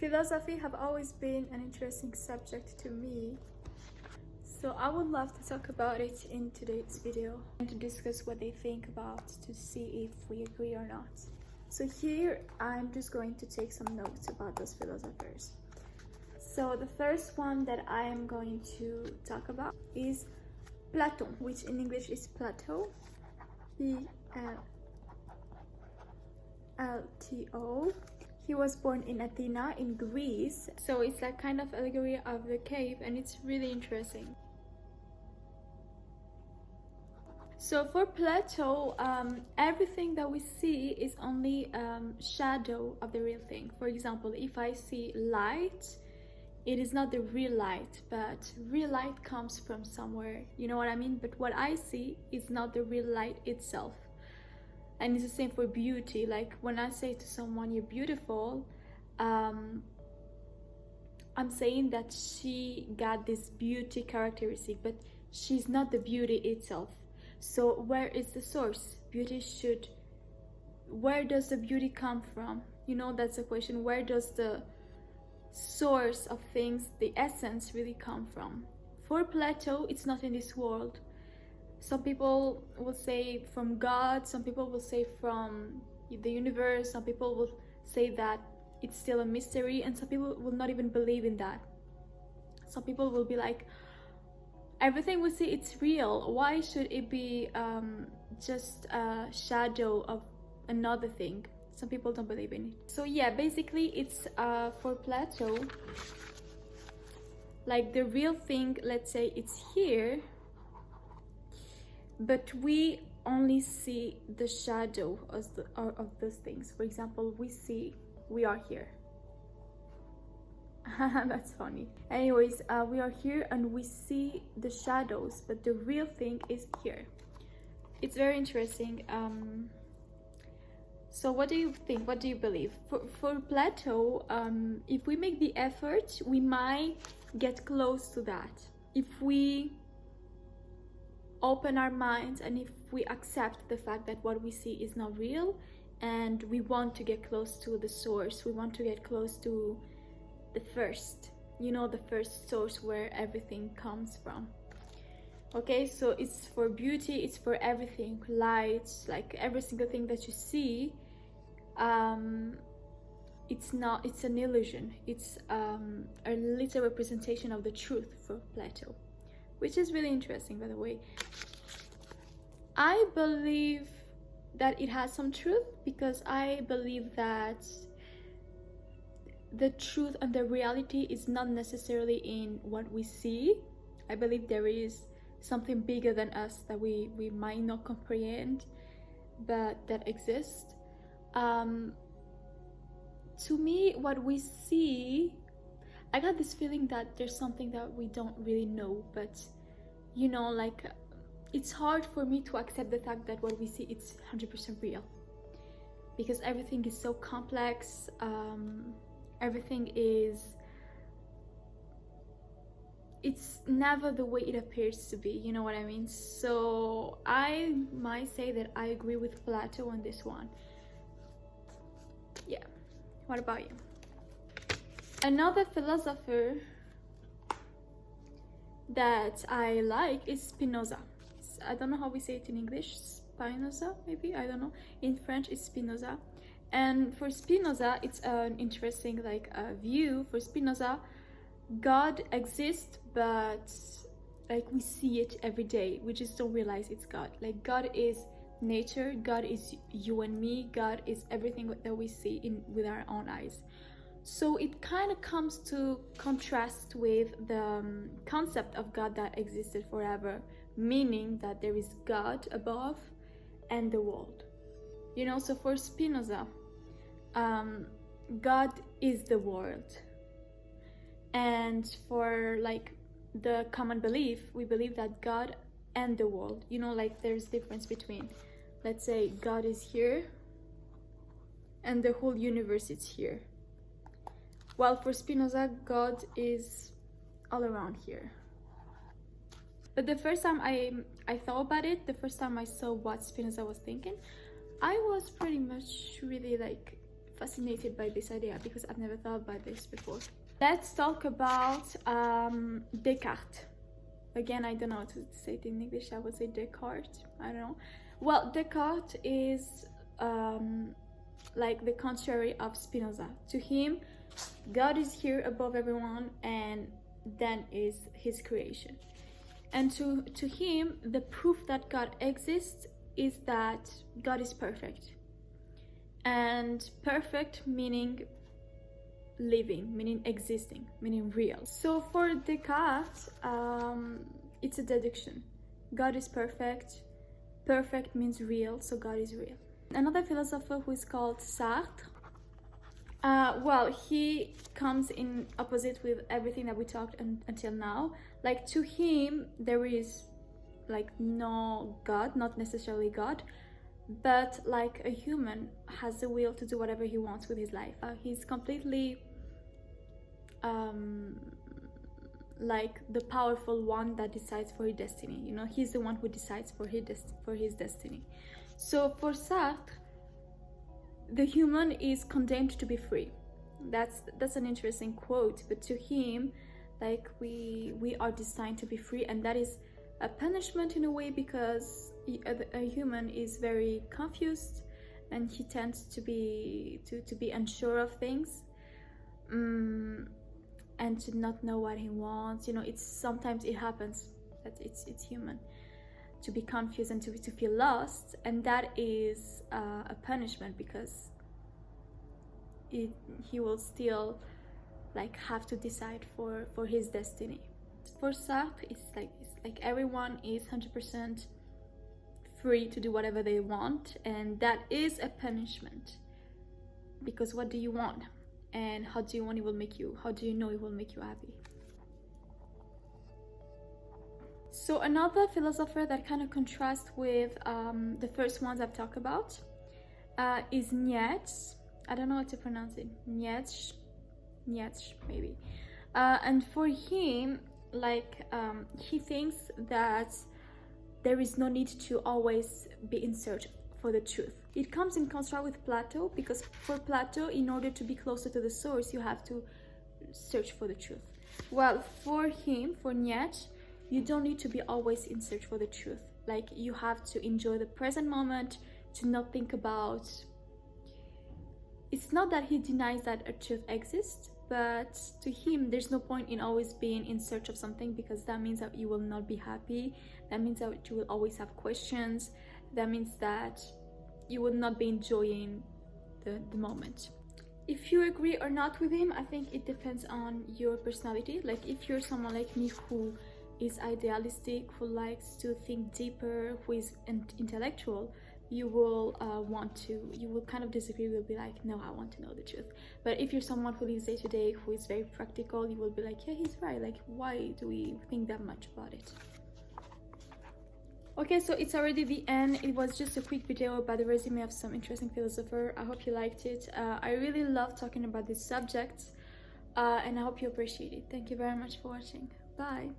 Philosophy have always been an interesting subject to me, so I would love to talk about it in today's video and to discuss what they think about, to see if we agree or not. So here I'm just going to take some notes about those philosophers. So the first one that I am going to talk about is Plato, which in English is Plato, P-L-T-O. He was born in Athena in Greece, so it's like kind of allegory of the cave, and it's really interesting. So for Plato, everything that we see is only shadow of the real thing. For example, if I see light, it is not the real light, but real light comes from somewhere, you know what I mean? But what I see is not the real light itself. And it's the same for beauty. Like when I say to someone you're beautiful, I'm saying that she got this beauty characteristic, but she's not the beauty itself. So where is the source? Where does the beauty come from? You know, that's the question. Where does the source of things, the essence, really come from? For Plato, it's not in this world. Some people will say from God, some people will say from the universe, some people will say that it's still a mystery, and some people will not even believe in that. Some people will be like, everything we see, it's real. Why should it be just a shadow of another thing? Some people don't believe in it. So yeah, basically it's for Plato, like the real thing, let's say it's here, but we only see the shadow of those things. For example, we are here. That's funny. Anyways, we are here and we see the shadows, but the real thing is here. It's very interesting. So what do you think? What do you believe? For Plato, if we make the effort, we might get close to that. If we open our minds and if we accept the fact that what we see is not real, and we want to get close to the source, we want to get close to the first, you know, the first source where everything comes from. Okay, so it's for beauty, it's for everything, lights, like every single thing that you see, it's an illusion, it's a little representation of the truth for Plato, which is really interesting, by the way. I believe that it has some truth, because I believe that the truth and the reality is not necessarily in what we see. I believe there is something bigger than us that we might not comprehend, but that exists. To me, what we see, I got this feeling that there's something that we don't really know, but you know, like it's hard for me to accept the fact that what we see, it's 100% real, because everything is so complex. Everything it's never the way it appears to be, you know what I mean? So I might say that I agree with Plato on this one. Yeah, what about you? Another philosopher that I like is Spinoza. I don't know how we say it in English. Spinoza, maybe, I don't know. In French it's Spinoza. And for Spinoza, it's an interesting view. For Spinoza, God exists, but like we see it every day. We just don't realize it's God. Like God is nature, God is you and me, God is everything that we see with our own eyes. So it kind of comes to contrast with the concept of God that existed forever, meaning that there is God above and the world. You know, so for Spinoza, God is the world. And for like the common belief, we believe that God and the world, you know, like there's difference between, let's say God is here and the whole universe is here. While for Spinoza, God is all around here. But the first time I thought about it, the first time I saw what Spinoza was thinking, I was pretty much really like fascinated by this idea because I've never thought about this before. Let's talk about Descartes. Again, I don't know how to say it in English. I would say Descartes. I don't know. Well, Descartes is like the contrary of Spinoza. To him, God is here above everyone, and then is his creation. And to him, the proof that God exists is that God is perfect. And perfect meaning living, meaning existing, meaning real. So for Descartes, it's a deduction. God is perfect. Perfect means real, so God is real. Another philosopher who is called Sartre, well, he comes in opposite with everything that we talked until now. Like, to him, there is like no God, not necessarily God, but like a human has the will to do whatever he wants with his life. He's completely like the powerful one that decides for his destiny. You know, he's the one who decides for his destiny. So for Sartre, the human is condemned to be free. That's an interesting quote, but to him, like, we are designed to be free, and that is a punishment in a way, because a human is very confused and he tends to be unsure of things, and to not know what he wants. You know, sometimes it happens that it's human to be confused and to feel lost, and that is a punishment, because he will still like have to decide for his destiny. For Sartre, it's like everyone is 100% free to do whatever they want, and that is a punishment, because what do you want, and how do you know it will make you happy? So another philosopher that kind of contrasts with the first ones I've talked about is Nietzsche. I don't know how to pronounce it. Nietzsche maybe. And for him, like, he thinks that there is no need to always be in search for the truth. It comes in contrast with Plato, because for Plato, in order to be closer to the source, you have to search for the truth. Well, for him, for Nietzsche, you don't need to be always in search for the truth. Like, you have to enjoy the present moment, to not think about... It's not that he denies that a truth exists, but to him, there's no point in always being in search of something, because that means that you will not be happy. That means that you will always have questions. That means that you will not be enjoying the moment. If you agree or not with him, I think it depends on your personality. Like, if you're someone like me who is idealistic, who likes to think deeper, who is intellectual, you will kind of disagree. You will be like, no, I want to know the truth. But if you're someone who lives day to day, who is very practical, you will be like, yeah, he's right. Like, why do we think that much about it? Okay, so it's already the end. It was just a quick video about the resume of some interesting philosopher. I hope you liked it. I really love talking about this subject, and I hope you appreciate it. Thank you very much for watching. Bye.